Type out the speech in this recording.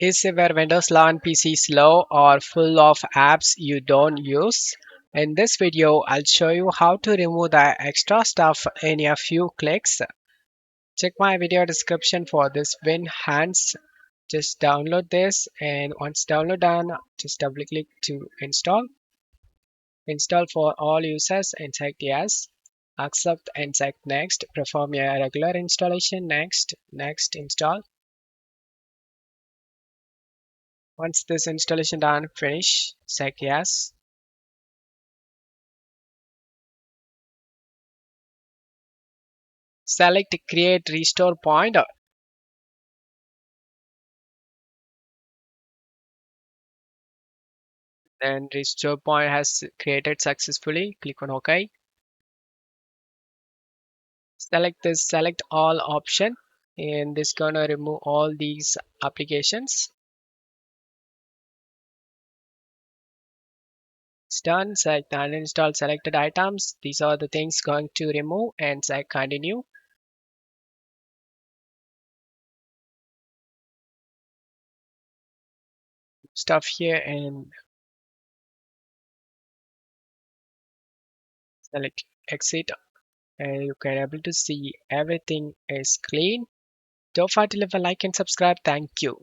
Is where Windows 11 PC slow or full of apps you don't use? In this video, I'll show you how to remove the extra stuff in a few clicks. Check my video description for this win hands. Just download this, and once download done, just double click to install. Install for all users and select yes. Accept and select next. Perform a regular installation. Next install. Once this installation done, finish. Select yes. Select create restore point. Then restore point has created successfully. Click on OK. Select this select all option, and this gonna remove all these applications. It's done. Select uninstall selected items. These are the things going to remove, and select continue. Stuff here and select exit, and you can able to see everything is clean. Don't forget to leave a like and subscribe. Thank you.